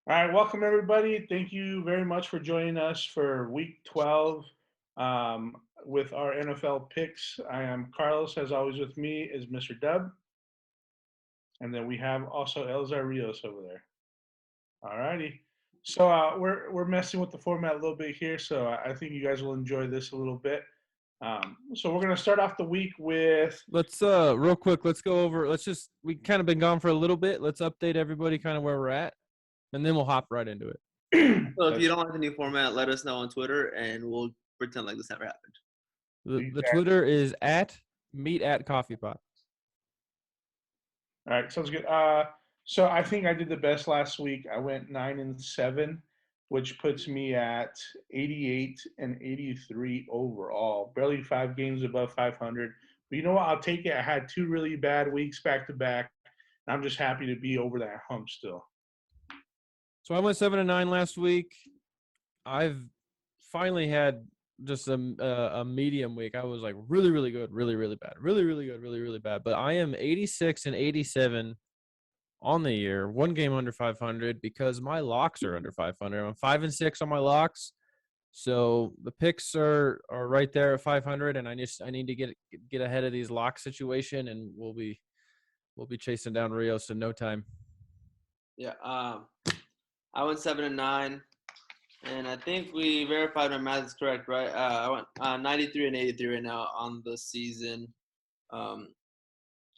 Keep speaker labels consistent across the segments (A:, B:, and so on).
A: All right, welcome everybody. Thank you very much for joining us for Week 12 with our NFL picks. I am Carlos. As always, with me is Mr. Dub, and then we have also Elzar Rios over there. All righty. So we're messing with the format a little bit here, so I think you guys will enjoy this a little bit. So we're gonna start off the week with
B: Let's real quick, let's go over we kind of been gone for a little bit. Let's update everybody kind of where we're at, and then we'll hop right into it.
C: So if you don't like the new format, let us know on Twitter, and we'll pretend like this never happened.
B: The Twitter is at meet at coffee pot.
A: All right, sounds good. So I think I did the best last week. I went 9-7, which puts me at 88 and 83 overall. Barely 5 games above 500. But you know what? I'll take it. I had 2 really bad weeks back to back. I'm just happy to be over that hump still.
B: So I went 7-9 last week. I've finally had just a medium week. I was like really, really good, really, really bad, really, really good, really, really bad. But I am 86 and 87 on the year, 1 game under 500 because my locks are under 500. I'm 5-6 on my locks, so the picks are right there at 500, and I need to get ahead of these lock situation, and we'll be chasing down Rios in no time.
C: Yeah, I went 7-9, and I think we verified my math is correct, right? I went 93 and 83 right now on the season,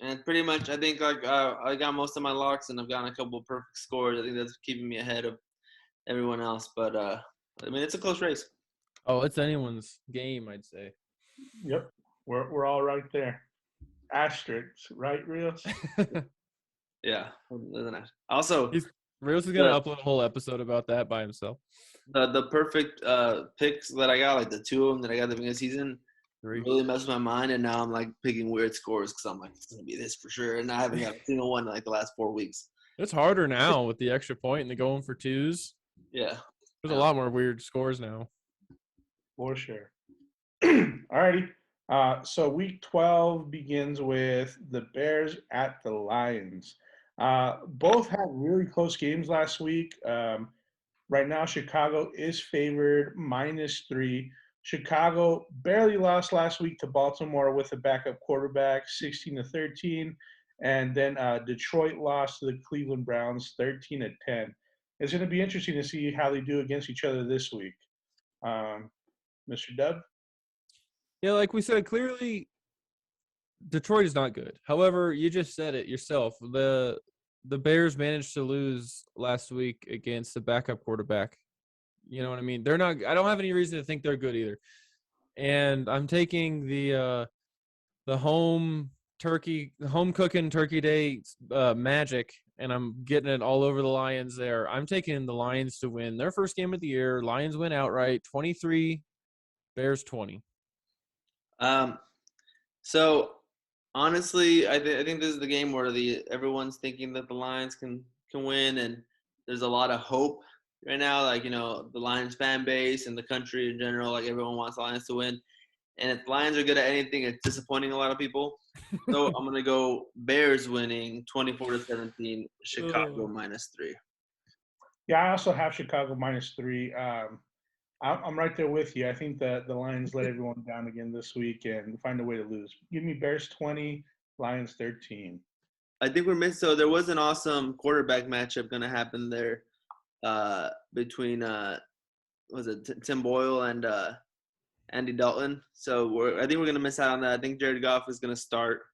C: and pretty much I think I got most of my locks, and I've gotten a couple of perfect scores. I think that's keeping me ahead of everyone else, but I mean it's a close race.
B: Oh, it's anyone's game, I'd say.
A: Yep, we're all right there. Asterisks, right, Rios?
C: Yeah, also
B: Rios is gonna upload a whole episode about that by himself.
C: The perfect picks that I got, like the 2 of them that I got at the beginning of the season, really messed with my mind, and now I'm like picking weird scores because I'm like, it's gonna be this for sure, and I haven't got a single one in like the last 4 weeks.
B: It's harder now with the extra point and the going for twos.
C: Yeah,
B: there's a lot more weird scores now.
A: For sure. Alrighty. So week 12 begins with the Bears at the Lions. Both had really close games last week. Right now, Chicago is favored -3. Chicago barely lost last week to Baltimore with a backup quarterback, 16-13, and then Detroit lost to the Cleveland Browns, 13-10. It's going to be interesting to see how they do against each other this week. Mr. Dub?
B: Yeah, like we said, clearly Detroit is not good. However, you just said it yourself. The Bears managed to lose last week against the backup quarterback. You know what I mean? They're not. I don't have any reason to think they're good either. And I'm taking the home cooking turkey day magic, and I'm getting it all over the Lions there. I'm taking the Lions to win their first game of the year. Lions win outright, 23, Bears 20.
C: So honestly, I think this is the game where everyone's thinking that the Lions can win, and there's a lot of hope right now. Like, you know, the Lions fan base and the country in general, like everyone wants the Lions to win. And if the Lions are good at anything, it's disappointing a lot of people. So I'm gonna go Bears winning 24-17, Chicago -3.
A: Yeah, I also have Chicago -3. I'm right there with you. I think that the Lions let everyone down again this week and find a way to lose. Give me Bears 20, Lions 13.
C: I think we're missing. So there was an awesome quarterback matchup going to happen there between Tim Boyle and Andy Dalton. So I think we're going to miss out on that. I think Jared Goff is going to start.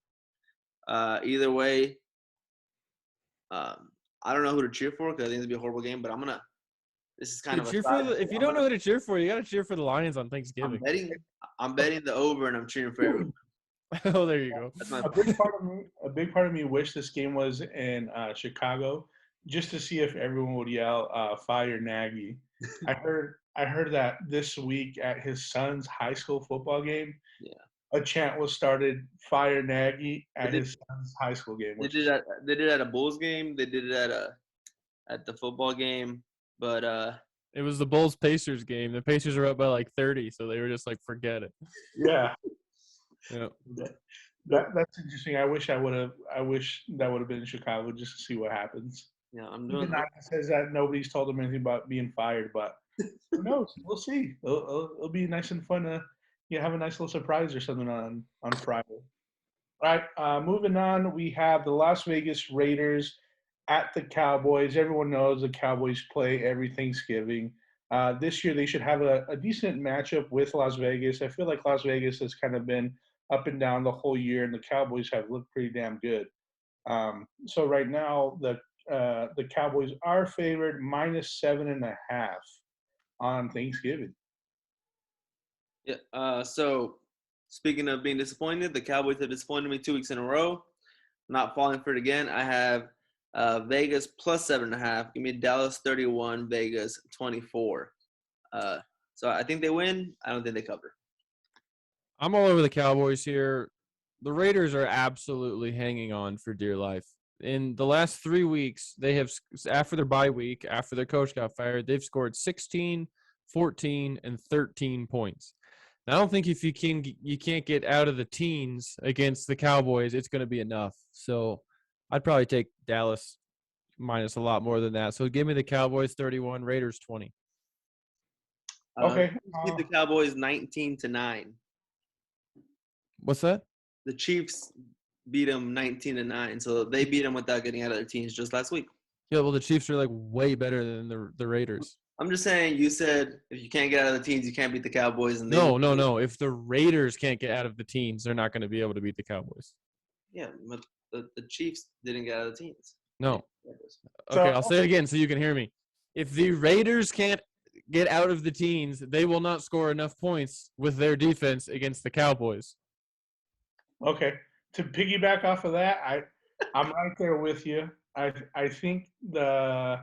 C: Either way, I don't know who to cheer for because I think it'll be a horrible game. But this is kind of
B: cheer for if you don't know who to cheer for, you got to cheer for the Lions on Thanksgiving.
C: I'm betting the over, and I'm cheering for everyone.
B: Oh, there you go.
C: That's my
A: a big part of me wish this game was in Chicago, just to see if everyone would yell "Fire Nagy." I heard that this week at his son's high school football game.
C: Yeah.
A: A chant was started, "Fire Nagy" at his son's high school game.
C: They did it at a Bulls game. They did it at the football game, but
B: it was the Bulls Pacers game. The Pacers are up by like 30, so they were just like, forget it.
A: Yeah.
B: Yeah.
A: That's interesting. I wish that would have been in Chicago just to see what happens.
C: Yeah, I'm
A: Even
C: doing.
A: Nike says that nobody's told him anything about being fired, but who knows? We'll see. It'll be nice and fun to have a nice little surprise or something on Friday. All right, moving on, we have the Las Vegas Raiders at the Cowboys. Everyone knows the Cowboys play every Thanksgiving. This year, they should have a decent matchup with Las Vegas. I feel like Las Vegas has kind of been up and down the whole year, and the Cowboys have looked pretty damn good. So right now, the Cowboys are favored -7.5 on Thanksgiving.
C: Yeah. So speaking of being disappointed, the Cowboys have disappointed me 2 weeks in a row. Not falling for it again. I have Vegas +7.5. Give me Dallas 31, Vegas 24. So I think they win. I don't think they cover.
B: I'm all over the Cowboys here. The Raiders are absolutely hanging on for dear life. In the last 3 weeks, they have, after their bye week, after their coach got fired, they've scored 16, 14, and 13 points. Now, I don't think if you can't get out of the teens against the Cowboys, it's going to be enough. So I'd probably take Dallas minus a lot more than that. So give me the Cowboys 31, Raiders 20.
A: Okay.
C: Beat the Cowboys 19-9.
B: What's that?
C: The Chiefs beat them 19-9, so they beat them without getting out of their teams just last week.
B: Yeah, well, the Chiefs are like way better than the Raiders.
C: I'm just saying, you said if you can't get out of the teams, you can't beat the Cowboys. And
B: No. If the Raiders can't get out of the teens, they're not going to be able to beat the Cowboys.
C: Yeah, but the Chiefs didn't get out of the teams.
B: No.
A: So-
B: Okay, I'll say it again so you can hear me. If the Raiders can't get out of the teens, they will not score enough points with their defense against the Cowboys.
A: Okay. To piggyback off of that, I'm right there with you. I think the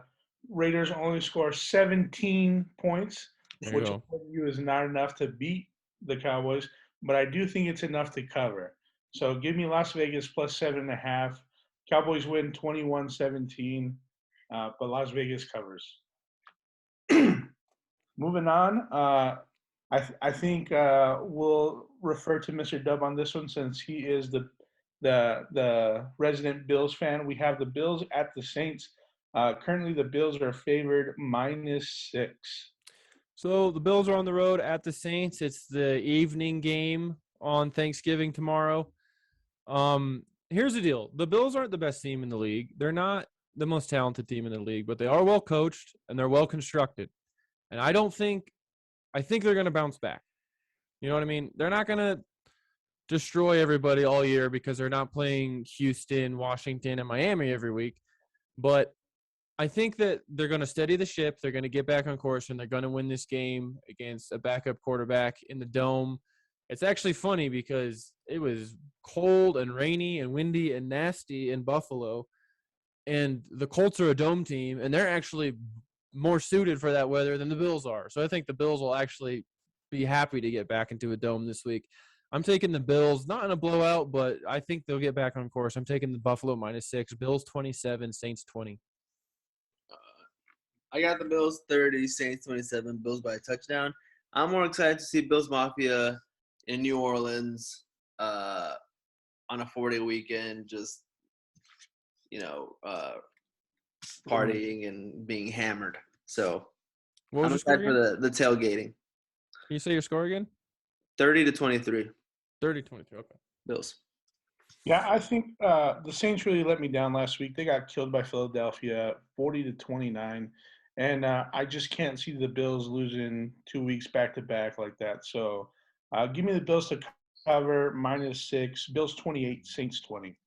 A: Raiders only score 17 points,
B: There you
A: which
B: go.
A: according to you is not enough to beat the Cowboys, but I do think it's enough to cover. So give me Las Vegas +7.5. Cowboys win 21-17, but Las Vegas covers. Moving on, I think we'll refer to Mr. Dub on this one since he is the resident Bills fan. We have the Bills at the Saints. Currently, the Bills are favored -6.
B: So the Bills are on the road at the Saints. It's the evening game on Thanksgiving tomorrow. Here's the deal. The Bills aren't the best team in the league. They're not the most talented team in the league, but they are well coached and they're well constructed. And I think they're going to bounce back. You know what I mean? They're not going to destroy everybody all year because they're not playing Houston, Washington, and Miami every week. But I think that they're going to steady the ship. They're going to get back on course, and they're going to win this game against a backup quarterback in the dome. It's actually funny because it was cold and rainy and windy and nasty in Buffalo, and the Colts are a dome team, and they're actually more suited for that weather than the Bills are. So I think the Bills will actually be happy to get back into a dome this week. I'm taking the Bills, not in a blowout, but I think they'll get back on course. I'm taking the Buffalo -6, Bills 27, Saints 20.
C: I got the Bills 30, Saints 27, Bills by a touchdown. I'm more excited to see Bills Mafia in New Orleans on a 4-day weekend, just, partying and being hammered. So
B: What was
C: I'm
B: your score
C: excited for
B: again?
C: the tailgating.
B: Can you say your score again?
C: 30-23,
B: 30-23, okay.
C: Bills.
A: Yeah, I think the Saints really let me down last week. They got killed by Philadelphia, 40-29, and I just can't see the Bills losing 2 weeks back to back like that. So, give me the Bills to cover -6. Bills 28, Saints 20.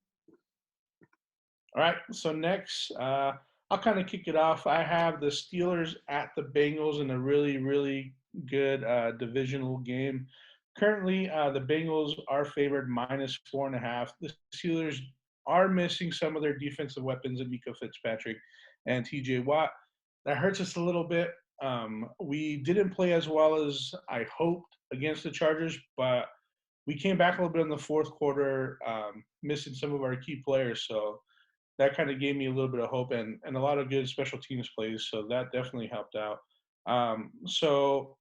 A: All right. So next, I'll kind of kick it off. I have the Steelers at the Bengals in a really, really good divisional game. Currently, the Bengals are favored -4.5. The Steelers are missing some of their defensive weapons in Nico Fitzpatrick and TJ Watt. That hurts us a little bit. We didn't play as well as I hoped against the Chargers, but we came back a little bit in the fourth quarter, missing some of our key players. So that kind of gave me a little bit of hope and a lot of good special teams plays. So that definitely helped out. So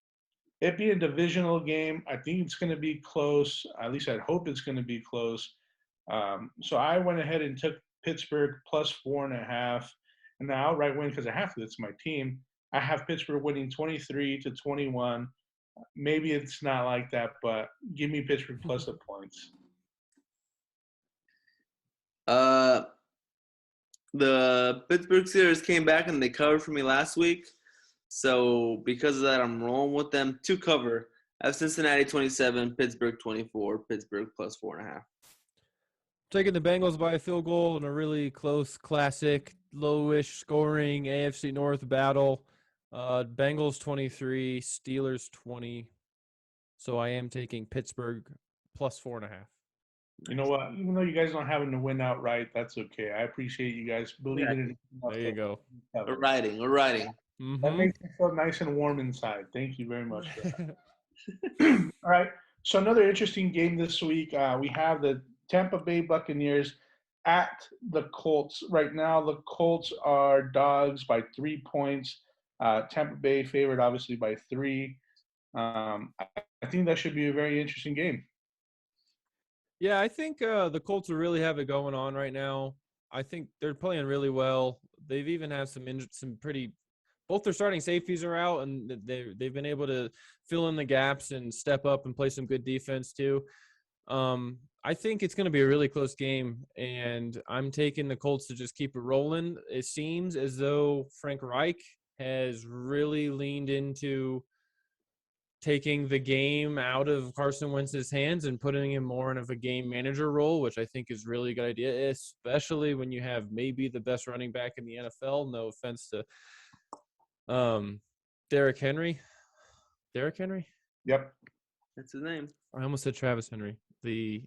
A: it being a divisional game, I think it's going to be close. At least I hope it's going to be close. So I went ahead and took Pittsburgh +4.5. and the outright win because I have to. It's my team. I have Pittsburgh winning 23-21. Maybe it's not like that, but give me Pittsburgh plus the points.
C: The Pittsburgh Steelers came back and they covered for me last week. So because of that, I'm rolling with them to cover. I have Cincinnati 27, Pittsburgh 24, Pittsburgh plus 4.5.
B: Taking the Bengals by a field goal in a really close, classic, lowish scoring AFC North battle. Bengals 23, Steelers 20. So I am taking Pittsburgh plus 4.5.
A: You know what? Even though you guys don't have to win outright, that's okay. I appreciate you guys believing in it.
B: There you go.
C: We're riding. We're riding.
A: That makes me feel nice and warm inside. Thank you very much for that. All right. So another interesting game this week. We have the Tampa Bay Buccaneers at the Colts. Right now, the Colts are dogs by 3 points. Tampa Bay favored, obviously, by 3. I think that should be a very interesting game.
B: Yeah, I think the Colts will really have it going on right now. I think they're playing really well. They've even had some pretty. Both their starting safeties are out, and they've been able to fill in the gaps and step up and play some good defense too. I think it's going to be a really close game, and I'm taking the Colts to just keep it rolling. It seems as though Frank Reich has really leaned into taking the game out of Carson Wentz's hands and putting him more in of a game manager role, which I think is really a good idea, especially when you have maybe the best running back in the NFL. No offense to Derrick Henry. Derrick Henry?
A: Yep.
C: That's his name.
B: I almost said Travis Henry, the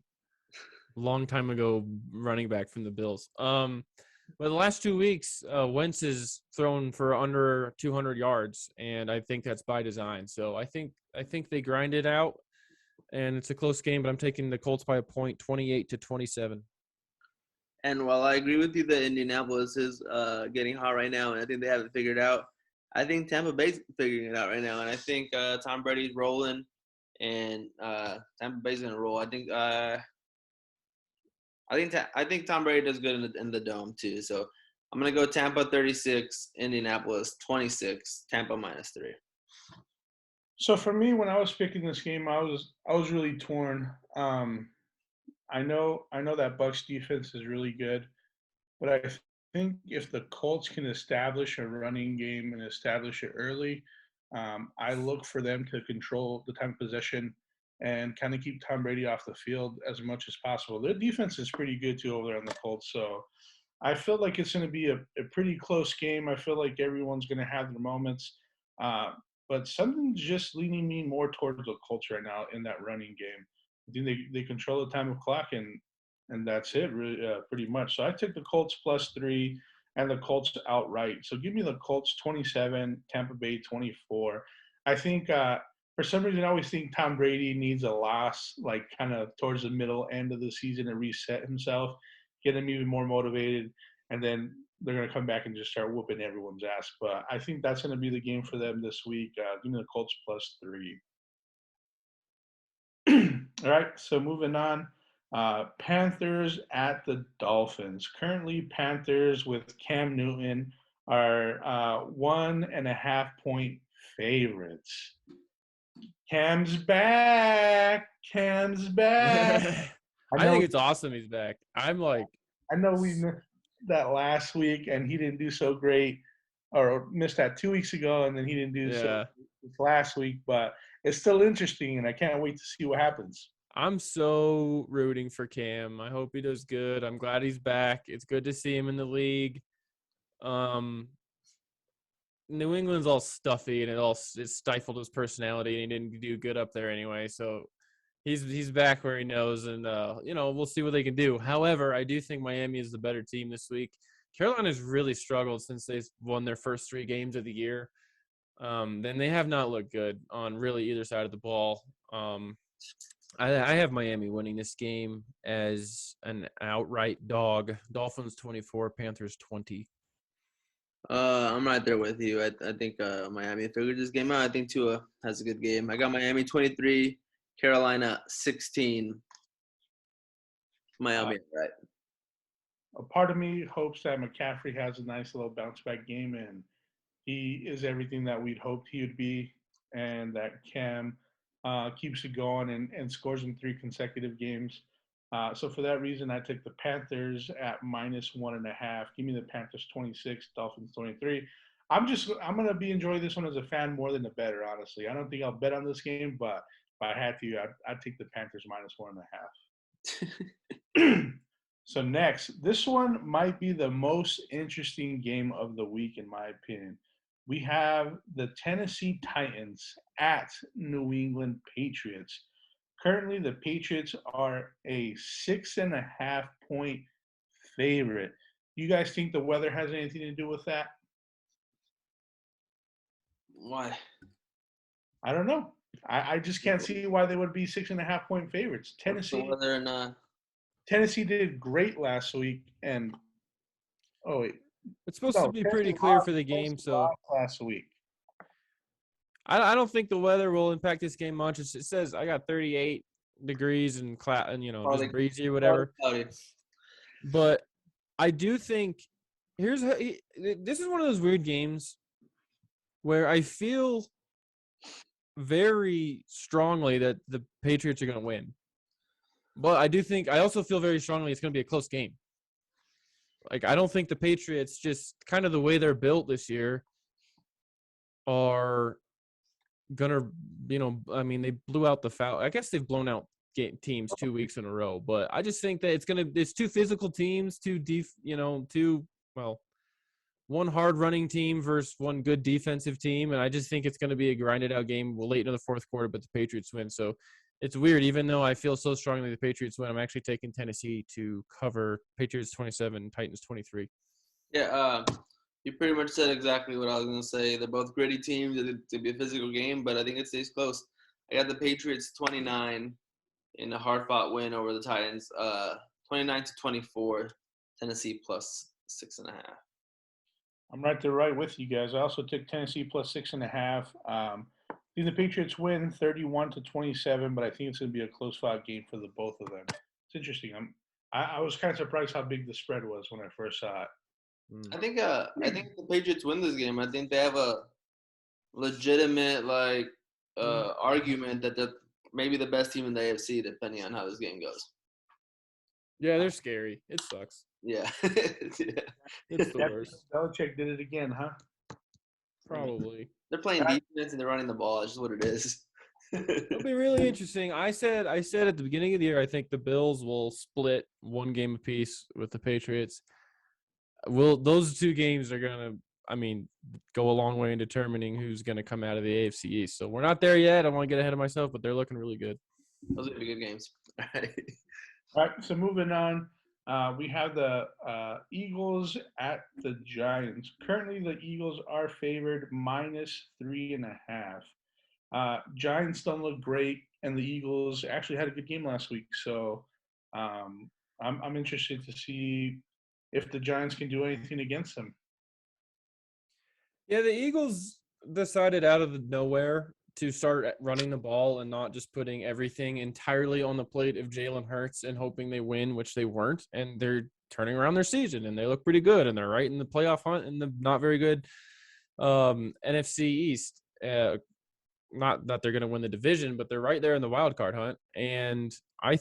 B: long time ago running back from the Bills. But the last 2 weeks, Wentz has thrown for under 200 yards, and I think that's by design. So I think they grind it out, and it's a close game, but I'm taking the Colts by a point, 28-27.
C: And while I agree with you that Indianapolis is getting hot right now, and I think they have it figured out, I think Tampa Bay's figuring it out right now, and I think Tom Brady's rolling, and Tampa Bay's gonna roll. I think Tom Brady does good in the dome too. So I'm gonna go Tampa 36, Indianapolis 26, Tampa -3.
A: So for me, when I was picking this game, I was really torn. I know that Bucs defense is really good, but I think if the Colts can establish a running game and establish it early, I look for them to control the time of possession and kind of keep Tom Brady off the field as much as possible. Their defense is pretty good too over there on the Colts, so I feel like it's going to be a pretty close game. I feel like everyone's going to have their moments, but something's just leaning me more towards the Colts right now in that running game. I think they control the time of clock, and that's it, really, pretty much. So I took the Colts +3 and the Colts outright. So give me the Colts 27, Tampa Bay 24. I think for some reason I always think Tom Brady needs a loss, like kind of towards the middle end of the season to reset himself, get him even more motivated, and then they're going to come back and just start whooping everyone's ass. But I think that's going to be the game for them this week. Give me the Colts +3. All right, so moving on. Panthers at the Dolphins. Currently, Panthers with Cam Newton are 1.5 point favorites. Cam's back. Cam's back.
B: I think it's awesome he's back.
A: I know we missed that last week, and he didn't do so great, or missed that 2 weeks ago, and then he didn't do so last week. But it's still interesting, and I can't wait to see what happens.
B: I'm so rooting for Cam. I hope he does good. I'm glad he's back. It's good to see him in the league. New England's all stuffy, and it stifled his personality, and he didn't do good up there anyway. So he's back where he knows, and we'll see what they can do. However, I do think Miami is the better team this week. Carolina's really struggled since they won their first 3 games of the year. Then they have not looked good on really either side of the ball. I have Miami winning this game as an outright dog. Dolphins 24, Panthers 20.
C: I'm right there with you. I think Miami figured this game out. I think Tua has a good game. I got Miami 23, Carolina 16. Miami, right?
A: a part of me hopes that McCaffrey has a nice little bounce back game and he is everything that we'd hoped he would be, and that Cam keeps it going and scores in 3 consecutive games. So for that reason, I took the Panthers at -1.5. Give me the Panthers 26, Dolphins 23. I'm gonna be enjoying this one as a fan more than a better, honestly. I don't think I'll bet on this game, but if I had to, I'd take the Panthers -1.5. So next, this one might be the most interesting game of the week, in my opinion. We have the Tennessee Titans at New England Patriots. Currently, the Patriots are a 6.5 point favorite. You guys think the weather has anything to do with that?
C: Why?
A: I don't know. I just can't see why they would be 6.5 point favorites.
C: What's the weather and
A: Tennessee did great last week, and oh wait,
B: It's supposed to
A: no,
B: be
A: Tennessee
B: pretty clear
A: lost-
B: for the game,
A: Tennessee
B: so
A: lost last week.
B: I don't think the weather will impact this game much. It says I got 38 degrees and
C: Probably-
B: just breezy or whatever.
C: cloudy?
B: But I do think this is one of those weird games where I feel very strongly that the Patriots are going to win. But I also feel very strongly it's going to be a close game. Like, I don't think the Patriots, just kind of the way they're built this year, are going to, they blew out the Falcons. I guess they've blown out teams 2 weeks in a row. But I just think that it's two physical teams, one hard running team versus one good defensive team. And I just think it's going to be a grinded out game late into the fourth quarter, but the Patriots win. So it's weird. Even though I feel so strongly the Patriots win, I'm actually taking Tennessee to cover. Patriots 27, Titans 23.
C: Yeah, you pretty much said exactly what I was going to say. They're both gritty teams. It'll be a physical game, but I think it stays close. I got the Patriots 29 in a hard-fought win over the Titans, 29-24, Tennessee plus 6.5.
A: I'm right with you guys. I also took Tennessee plus 6.5. I think the Patriots win 31-27, but I think it's going to be a close fought game for the both of them. It's interesting. I was kind of surprised how big the spread was when I first saw it.
C: I think the Patriots win this game. I think they have a legitimate argument that they're maybe the best team in the AFC, depending on how this game goes.
B: Yeah, they're scary. It sucks.
C: Yeah.
B: It's the worst.
A: Belichick did it again, huh?
B: Probably.
C: They're playing defense and they're running the ball. It's just what it is.
B: It'll be really interesting. I said at the beginning of the year, I think the Bills will split one game apiece with the Patriots. Those two games are gonna, go a long way in determining who's gonna come out of the AFC East. So we're not there yet. I don't want to get ahead of myself, but they're looking really good.
C: Those are good games.
A: All right, so moving on, we have the Eagles at the Giants. Currently, the Eagles are favored -3.5. Giants don't look great, and the Eagles actually had a good game last week. So I'm interested to see if the Giants can do anything against them.
B: Yeah, the Eagles decided out of nowhere to start running the ball and not just putting everything entirely on the plate of Jalen Hurts and hoping they win, which they weren't. And they're turning around their season, and they look pretty good, and they're right in the playoff hunt in the not very good NFC East. Not that they're going to win the division, but they're right there in the wild card hunt. And I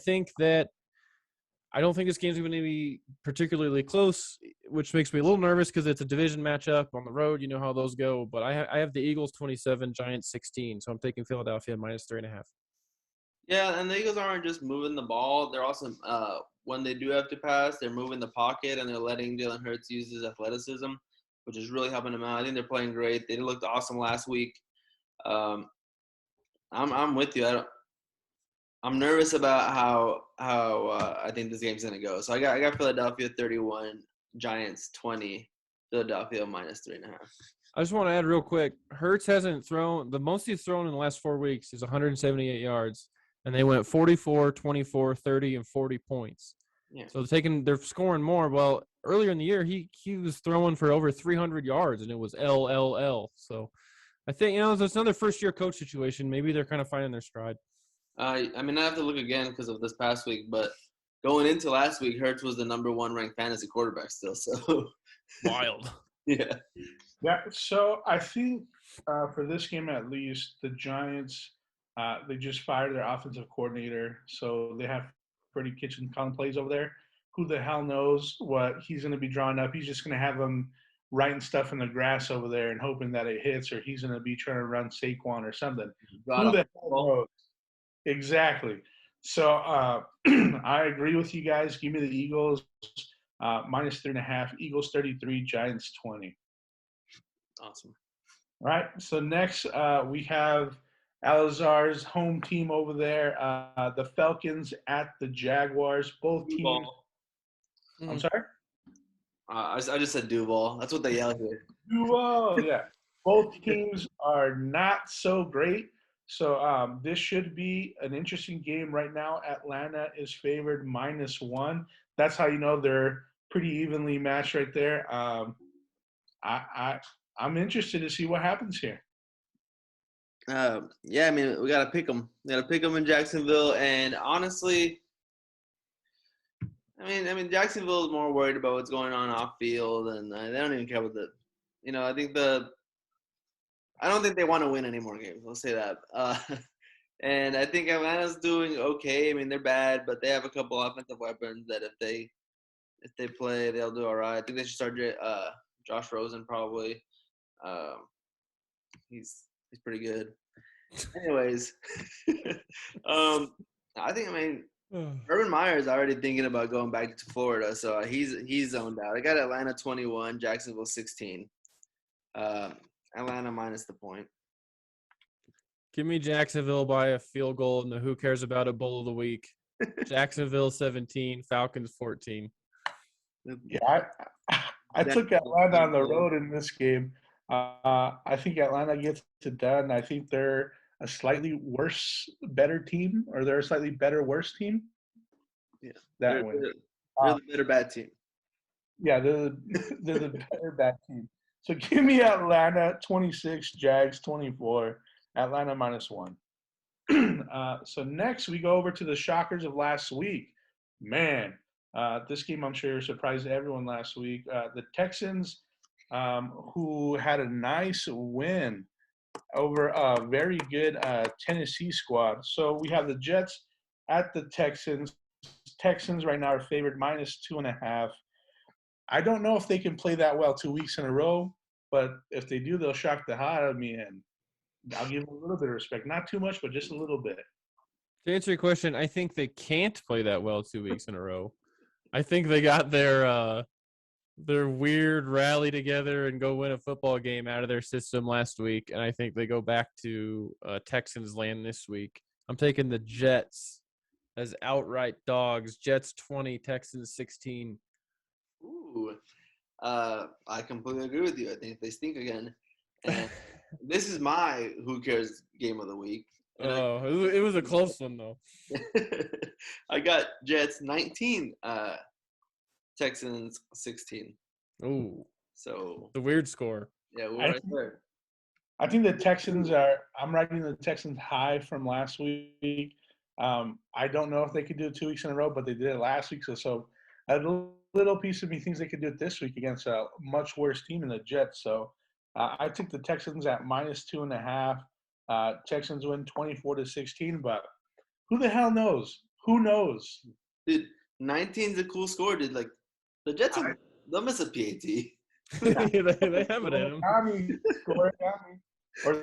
B: don't think this game's going to be particularly close, which makes me a little nervous because it's a division matchup on the road. You know how those go. But I have the Eagles 27, Giants 16. So I'm taking Philadelphia -3.5.
C: Yeah, and the Eagles aren't just moving the ball. They're also, when they do have to pass, they're moving the pocket and they're letting Jalen Hurts use his athleticism, which is really helping them out. I think they're playing great. They looked awesome last week. I'm with you. I'm nervous about how I think this game's gonna go. So I got Philadelphia 31, Giants 20, Philadelphia -3.5.
B: I just want to add real quick. Hurts hasn't thrown – the most he's thrown in the last 4 weeks is 178 yards, and they went 44, 24, 30, and 40 points.
C: Yeah.
B: So they're scoring more. Well, earlier in the year, he was throwing for over 300 yards, and it was LLL. So I think, it's another first-year coach situation. Maybe they're kind of finding their stride.
C: I have to look again because of this past week, but going into last week, Hurts was the number 1 ranked fantasy quarterback still. So
B: Wild.
C: yeah.
A: Yeah, so I think for this game at least, the Giants they just fired their offensive coordinator, so they have Freddie Kitchen calling plays over there. Who the hell knows what he's going to be drawing up? He's just going to have them writing stuff in the grass over there and hoping that it hits, or he's going to be trying to run Saquon or something. Who the hell knows? Exactly. So I agree with you guys. Give me the Eagles minus 3.5. Eagles 33, Giants 20.
C: Awesome.
A: All right. So next we have Alazar's home team over there, the Falcons at the Jaguars. Both teams.
C: Duval.
A: I'm sorry?
C: I just said Duval. That's what they yell here.
A: Duval, yeah. Both teams are not so great. So this should be an interesting game right now. Atlanta is favored -1. That's how you know they're pretty evenly matched right there. I'm interested to see what happens here.
C: Yeah, I mean, we gotta pick them. We gotta pick them in Jacksonville, and honestly, I mean, Jacksonville is more worried about what's going on off field, and they don't even care about the. I don't think they want to win any more games. Let's say that. And I think Atlanta's doing okay. I mean, they're bad, but they have a couple offensive weapons that if they play, they'll do all right. I think they should start Josh Rosen probably. He's pretty good. Anyways, I mean, Urban Meyer's already thinking about going back to Florida, so he's zoned out. I got Atlanta 21, Jacksonville 16. Atlanta minus the point.
B: Give me Jacksonville by a field goal in the Who Cares About It Bowl of the Week. Jacksonville 17, Falcons 14.
A: Yeah, I took Atlanta on the road in this game. I think Atlanta gets it done. I think they're a slightly better team, or they're a slightly better, worse team.
C: Yeah,
A: they're
C: the better bad team.
A: Yeah, they're the better bad team. So give me Atlanta 26, Jags 24, Atlanta -1. So next we go over to the shockers of last week. Man, this game I'm sure surprised everyone last week. The Texans, who had a nice win over a very good Tennessee squad. So we have the Jets at the Texans. Texans right now are favored -2.5. I don't know if they can play that well 2 weeks in a row, but if they do, they'll shock the hell out of me, and I'll give them a little bit of respect. Not too much, but just a little bit.
B: To answer your question, I think they can't play that well 2 weeks in a row. I think they got their weird rally together and go win a football game out of their system last week, and I think they go back to Texans land this week. I'm taking the Jets as outright dogs. Jets 20, Texans 16.
C: Ooh, I completely agree with you. I think they stink again. And this is my who cares game of the week.
B: It was a close one though.
C: I got Jets 19, Texans 16.
B: Ooh,
C: so
B: the weird score.
C: Yeah, we're right there.
A: I think the Texans I'm writing the Texans high from last week. I don't know if they could do it 2 weeks in a row, but they did it last week. So a little piece of me thinks they could do it this week against a much worse team in the Jets. So I took the Texans at -2.5. Texans win 24-16, but who the hell knows? Who knows?
C: Dude, 19 is a cool score, dude. Like the Jets, they'll miss a PAT.
B: they have it in them.
A: Or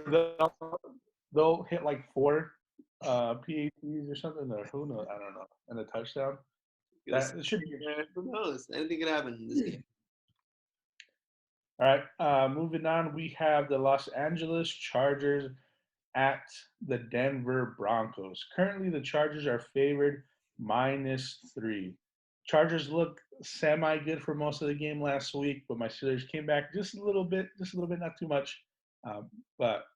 A: they'll hit like 4 PATs or something. Or who knows? I don't know. And a touchdown. It should be.
C: Who knows? Anything could happen in this game.
A: All right. Moving on, we have the Los Angeles Chargers at the Denver Broncos. Currently, the Chargers are favored -3. Chargers look semi-good for most of the game last week, but my Steelers came back just a little bit, not too much. But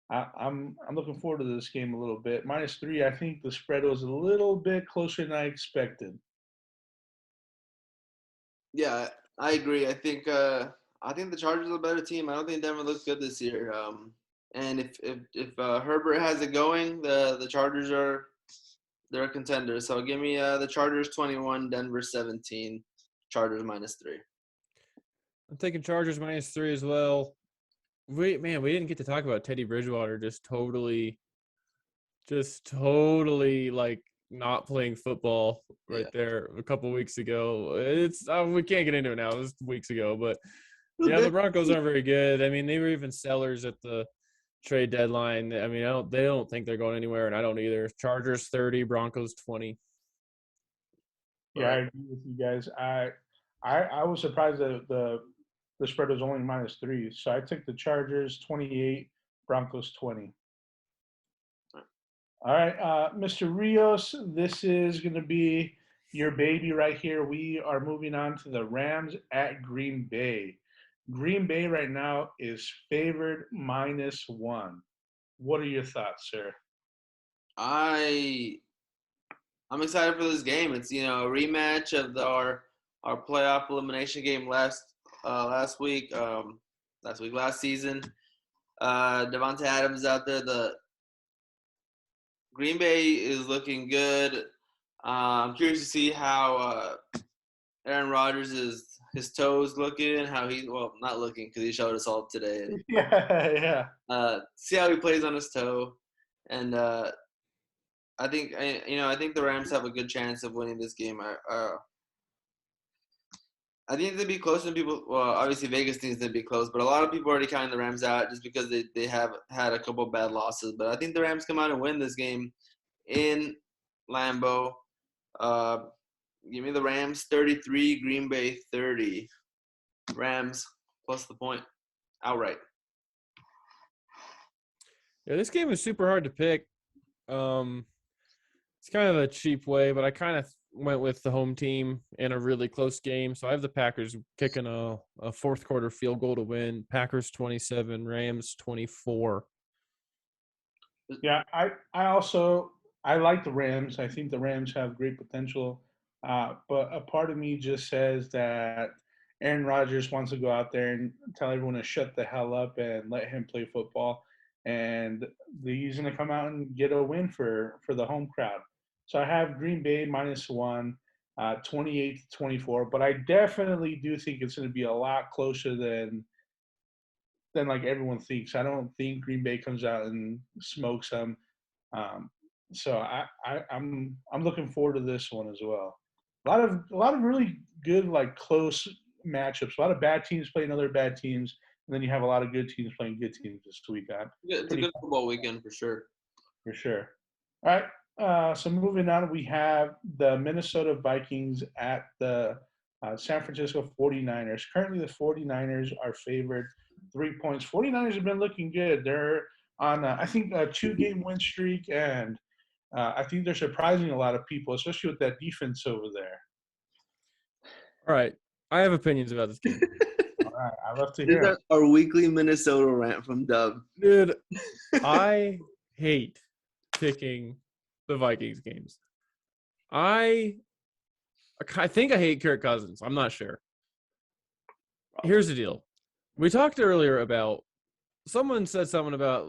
A: I'm looking forward to this game a little bit. -3, I think the spread was a little bit closer than I expected.
C: Yeah, I agree. I think the Chargers are a better team. I don't think Denver looks good this year. And if Herbert has it going, the Chargers are they're a contender. So give me the Chargers 21, Denver 17, Chargers -3.
B: I'm taking Chargers -3 as well. We didn't get to talk about Teddy Bridgewater just totally like not playing football right there a couple weeks ago. It's we can't get into it now. It was weeks ago, but yeah, the Broncos aren't very good. I mean, they were even sellers at the trade deadline. I mean, they don't think they're going anywhere, and I don't either. Chargers 30, Broncos 20.
A: Yeah, I agree with you guys. I was surprised that the spread was only -3. So I took the Chargers 28, Broncos 20. All right, Mr. Rios, this is going to be your baby right here. We are moving on to the Rams at Green Bay. Green Bay right now is favored -1. What are your thoughts, sir?
C: I'm excited for this game. It's a rematch of our playoff elimination game last season. Devontae Adams is out there. The Green Bay is looking good. I'm curious to see how Aaron Rodgers his toes looking. How not looking because he showed us all today.
A: Yeah.
C: See how he plays on his toe, and I think the Rams have a good chance of winning this game. I think they'd be close to people. Well, obviously Vegas thinks they'd be close, but a lot of people already counting the Rams out just because they have had a couple of bad losses. But I think the Rams come out and win this game in Lambeau. Give me the Rams 33, Green Bay 30. Rams plus the point outright.
B: Yeah, this game is super hard to pick. It's kind of a cheap way, but I kind of went with the home team in a really close game. So I have the Packers kicking a fourth quarter field goal to win. Packers 27, Rams 24.
A: Yeah, I like the Rams. I think the Rams have great potential. But a part of me just says that Aaron Rodgers wants to go out there and tell everyone to shut the hell up and let him play football. And he's going to come out and get a win for the home crowd. So I have Green Bay -1, 28-24. But I definitely do think it's going to be a lot closer than like everyone thinks. I don't think Green Bay comes out and smokes them. So I'm looking forward to this one as well. A lot of really good like close matchups. A lot of bad teams playing other bad teams, and then you have a lot of good teams playing good teams this weekend.
C: It's a good football weekend for sure.
A: For sure. All right. So moving on, we have the Minnesota Vikings at the San Francisco 49ers. Currently, the 49ers are favored 3 points. 49ers have been looking good. They're on, I think, a 2-game win streak, and I think they're surprising a lot of people, especially with that defense over there.
B: All right. I have opinions about this game.
A: All right. I love to hear it.
C: Our weekly Minnesota rant from Dub.
B: Dude, I hate picking the Vikings games. I think I hate Kirk Cousins. I'm not sure. Here's the deal. We talked earlier about someone said something about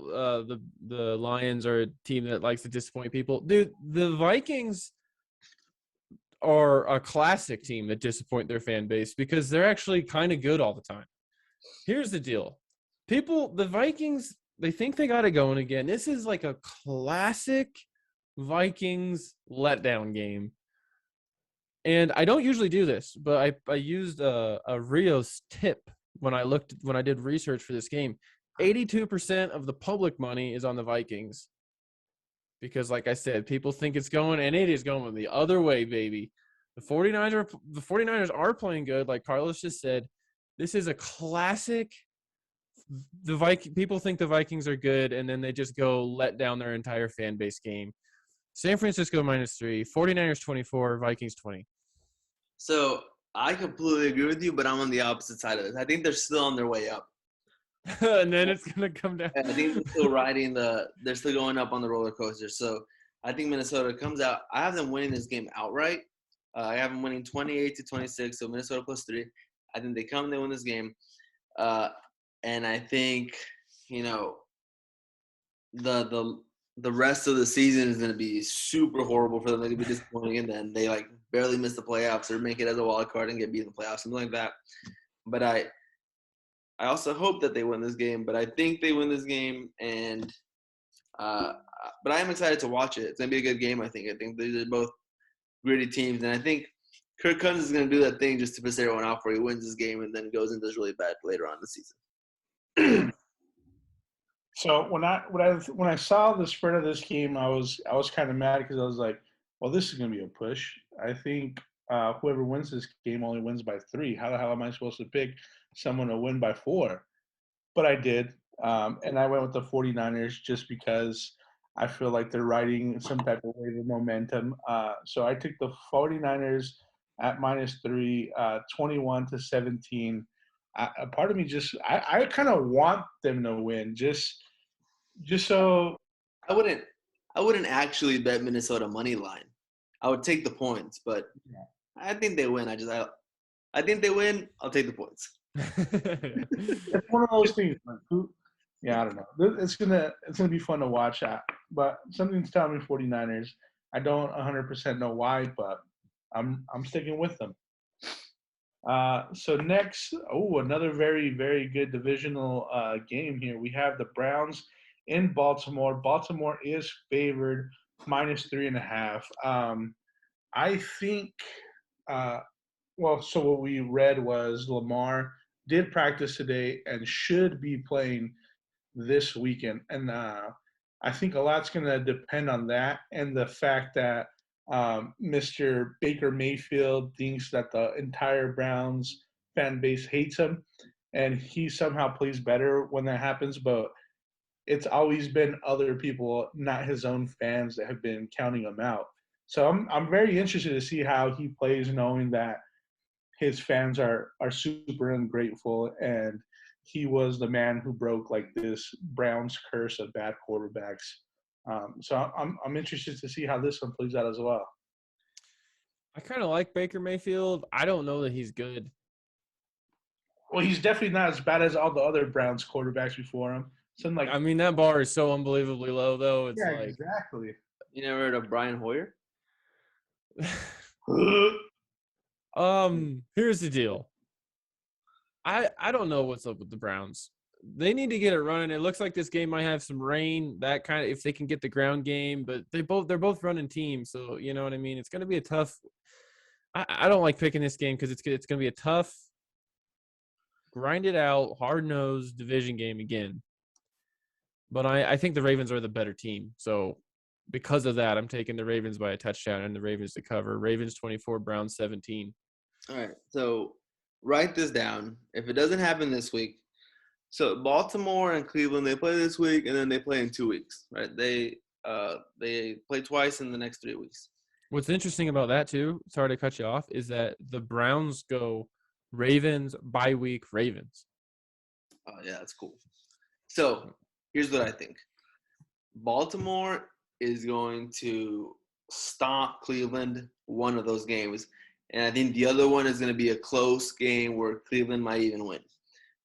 B: the Lions are a team that likes to disappoint people. Dude, the Vikings are a classic team that disappoint their fan base because they're actually kind of good all the time. Here's the deal. The Vikings, they think they got it going again. This is like a classic Vikings letdown game. And I don't usually do this, but I used a Rios tip when I did research for this game. 82% of the public money is on the Vikings. Because like I said, people think it's going, and it is going the other way, baby. The 49ers are playing good, like Carlos just said. This is a classic. People think the Vikings are good, and then they just go let down their entire fan base game. San Francisco -3, 49ers 24, Vikings 20.
C: So I completely agree with you, but I'm on the opposite side of this. I think they're still on their way up.
B: And then it's gonna come down.
C: I think they're still they're still going up on the roller coaster. So I think Minnesota comes out. I have them winning this game outright. I have them winning 28-26. So Minnesota +3. I think they win this game. And I think, the the rest of the season is going to be super horrible for them. They're going to be disappointing, and then they like barely miss the playoffs or make it as a wild card and get beat in the playoffs, something like that. But I also hope that they win this game. But I think they win this game, and but I am excited to watch it. It's going to be a good game. I think these are both gritty teams, and I think Kirk Cousins is going to do that thing just to piss everyone off, where he wins this game and then goes and does really bad later on in the season.
A: So when I saw the spread of this game, I was kind of mad because I was like, well, this is going to be a push. I think whoever wins this game only wins by 3. How the hell am I supposed to pick someone to win by 4? But I did, and I went with the 49ers just because I feel like they're riding some type of wave of momentum. So I took the 49ers at -3, 21-17. A part of me I kind of want them to win just so.
C: I wouldn't actually bet Minnesota money line. I would take the points, but I think they win. I think they win. I'll take the points.
A: It's one of those things. I don't know. It's gonna be fun to watch. But something's telling me 49ers. I don't 100% know why, but I'm sticking with them. So next, another very, very good divisional game here. We have the Browns in Baltimore. Baltimore is favored -3.5. I think, so what we read was Lamar did practice today and should be playing this weekend. And I think a lot's going to depend on that and the fact that Mr. Baker Mayfield thinks that the entire Browns fan base hates him, and he somehow plays better when that happens. But it's always been other people, not his own fans, that have been counting him out. So I'm very interested to see how he plays, knowing that his fans are super ungrateful, and he was the man who broke like this Browns curse of bad quarterbacks. So I'm interested to see how this one plays out as well.
B: I kind of like Baker Mayfield. I don't know that he's good.
A: Well, he's definitely not as bad as all the other Browns quarterbacks before him.
B: I mean, that bar is so unbelievably low, though. It's
A: yeah, exactly.
C: You never heard of Brian Hoyer?
B: Here's the deal. I don't know what's up with the Browns. They need to get it running. It looks like this game might have some rain, that kind of, if they can get the ground game, but they're both running teams, so you know what I mean. It's going to be a tough. I don't like picking this game because it's going to be a tough, grind it out, hard nosed division game again. But I think the Ravens are the better team, so because of that, I'm taking the Ravens by a touchdown and the Ravens to cover. Ravens 24, Browns 17.
C: All right, so write this down. If it doesn't happen this week, so Baltimore and Cleveland, they play this week, and then they play in 2 weeks, right? They play twice in the next 3 weeks.
B: What's interesting about that too, sorry to cut you off, is that the Browns go Ravens, bye week, Ravens.
C: Oh, yeah, that's cool. So here's what I think. Baltimore is going to stomp Cleveland one of those games. And I think the other one is going to be a close game where Cleveland might even win.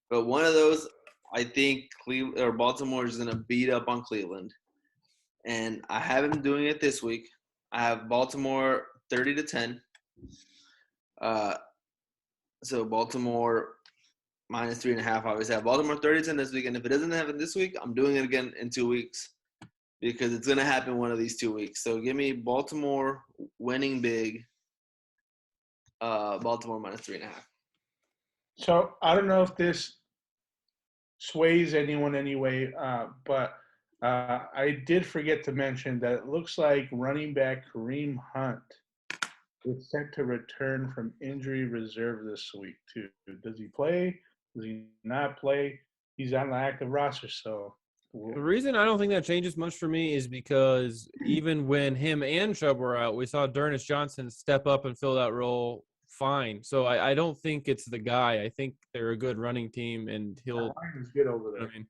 C: But one of those, I think Baltimore is going to beat up on Cleveland. And I have them doing it this week. I have Baltimore 30-10. So Baltimore -3.5, obviously. I have Baltimore 30-10 this week. And if it doesn't happen this week, I'm doing it again in 2 weeks because it's going to happen one of these 2 weeks. So give me Baltimore winning big. Baltimore -3.5.
A: So I don't know if this sways anyone anyway, but I did forget to mention that it looks like running back Kareem Hunt is set to return from injury reserve this week too. Does he play? Does he not play? He's on the active roster, so.
B: The reason I don't think that changes much for me is because even when him and Chubb were out, we saw D'Ernest Johnson step up and fill that role fine. So I don't think it's the guy. I think they're a good running team, and he'll.
A: He's good over there.
B: I mean,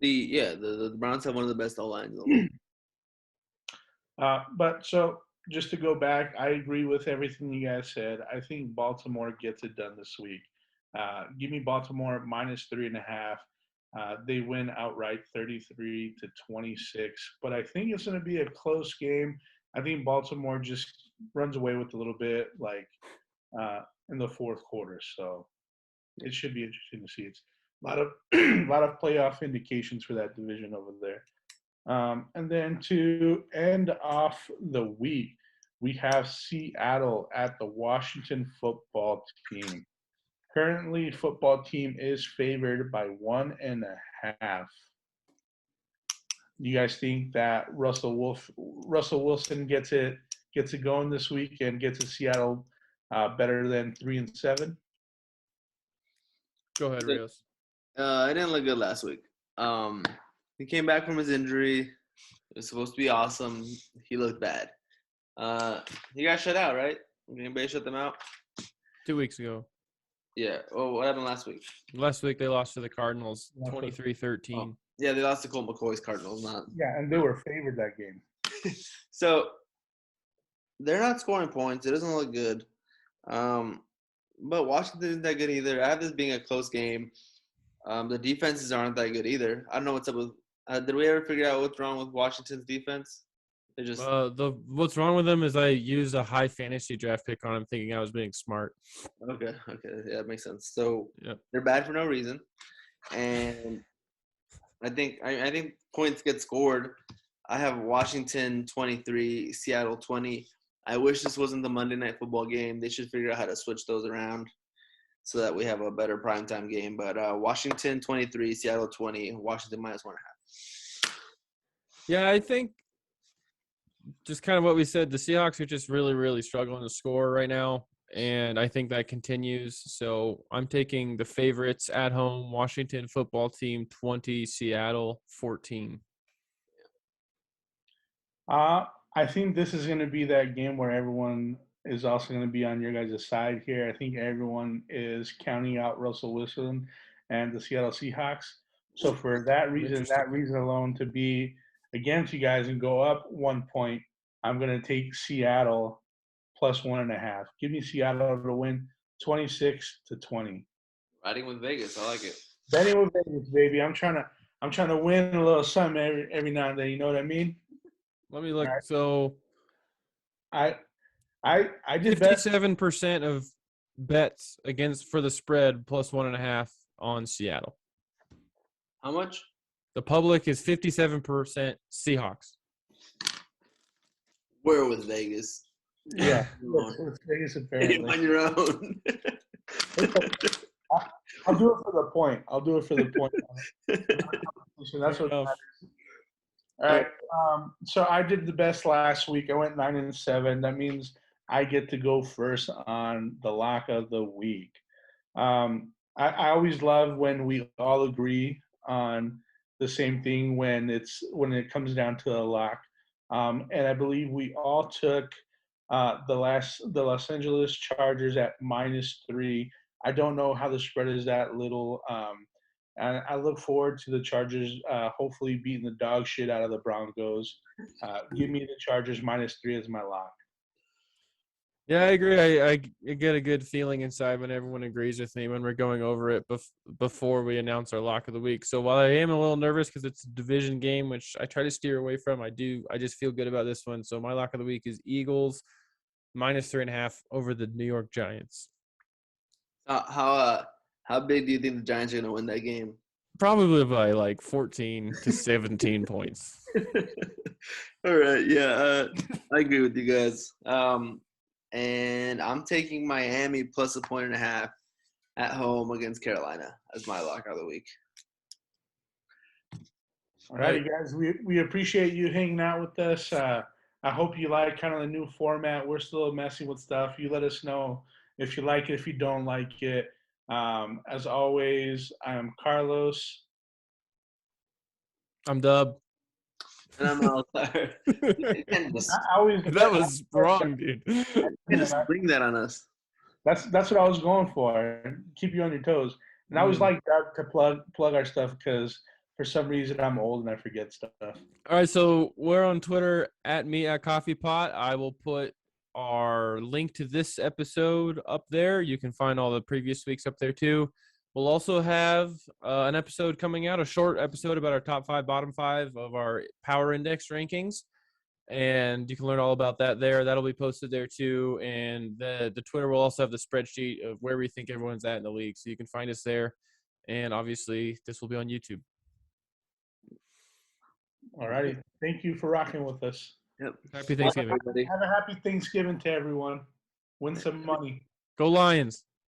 C: the Browns have one of the best O-lines in the league.
A: But so just to go back, I agree with everything you guys said. I think Baltimore gets it done this week. Give me Baltimore -3.5. They win outright 33-26. But I think it's going to be a close game. I think Baltimore just runs away with a little bit, like in the fourth quarter. So it should be interesting to see. It's a lot of a lot of playoff indications for that division over there. And then to end off the week, we have Seattle at the Washington football team. Currently, football team is favored by 1.5. You guys think that Russell Wilson gets it going this week and gets to Seattle better than 3-7?
B: Go ahead, Rios.
C: It didn't look good last week. He came back from his injury. It was supposed to be awesome. He looked bad. He got shut out, right? Anybody shut them out?
B: 2 weeks ago.
C: Yeah. Oh, what happened last week?
B: Last week they lost to the Cardinals 23-13.
C: Oh, yeah, they lost to Colt McCoy's Cardinals.
A: Yeah, and they were favored that game.
C: So they're not scoring points. It doesn't look good. But Washington isn't that good either. I have this being a close game. The defenses aren't that good either. I don't know what's up with. Did we ever figure out what's wrong with Washington's defense? They just
B: what's wrong with them is I used a high fantasy draft pick on him, thinking I was being smart.
C: Okay, yeah, that makes sense. So
B: Yep.
C: They're bad for no reason, and I think points get scored. I have Washington 23, Seattle 20. I wish this wasn't the Monday Night Football game. They should figure out how to switch those around so that we have a better primetime game. But Washington 23, Seattle 20, Washington -1.5.
B: Yeah, I think just kind of what we said, the Seahawks are just really, really struggling to score right now, and I think that continues. So I'm taking the favorites at home, Washington football team 20, Seattle 14.
A: I think this is going to be that game where everyone is also going to be on your guys' side here. I think everyone is counting out Russell Wilson and the Seattle Seahawks. So for that reason alone, to be against you guys and go up 1 point, I'm going to take Seattle +1.5. Give me Seattle to win 26-20.
C: Riding with Vegas, I like it.
A: Betting with Vegas, baby. I'm trying to win a little something every now and then. You know what I mean?
B: Let me look.
A: Right.
B: So
A: I did bet
B: 57% of bets for the spread +1.5 on Seattle.
C: How much?
B: The public is 57% Seahawks.
C: Where was Vegas?
A: Yeah, it's Vegas apparently.
C: On your own.
A: I'll do it for the point. That's what matters. All right. So I did the best last week. I went 9-7. That means I get to go first on the lock of the week. I always love when we all agree on the same thing when it comes down to a lock. And I believe we all took the Los Angeles Chargers at -3. I don't know how the spread is that little. And I look forward to the Chargers hopefully beating the dog shit out of the Broncos. Give me the Chargers -3 as my lock.
B: Yeah, I agree. I get a good feeling inside when everyone agrees with me when we're going over it before we announce our lock of the week. So while I am a little nervous because it's a division game, which I try to steer away from, I just feel good about this one. So my lock of the week is Eagles -3.5 over the New York Giants.
C: How big do you think the Giants are going to win that game?
B: Probably by like 14 to 17 points.
C: All right, yeah, I agree with you guys. And I'm taking Miami +1.5 at home against Carolina as my lock of the week.
A: All right, guys, we appreciate you hanging out with us. I hope you like kind of the new format. We're still messing with stuff. You let us know if you like it, if you don't like it. As always, I'm Carlos.
B: I'm Dub.
C: And I'm Altar.
B: That was wrong, dude.
C: Just bring that on us.
A: That's what I was going for. Keep you on your toes. And I always like to plug our stuff because for some reason I'm old and I forget stuff.
B: All right, so we're on Twitter @MeAtCoffeePot. I will put our link to this episode up there. You can find all the previous weeks up there too. We'll also have an episode coming out, a short episode about our top 5, bottom 5 of our Power Index rankings. And you can learn all about that there. That'll be posted there too. And the Twitter will also have the spreadsheet of where we think everyone's at in the league. So you can find us there. And obviously, this will be on YouTube.
A: All righty. Thank you for rocking with us.
C: Yep.
B: Happy Thanksgiving.
C: Everybody.
A: Have a happy Thanksgiving to everyone. Win some money.
B: Go Lions.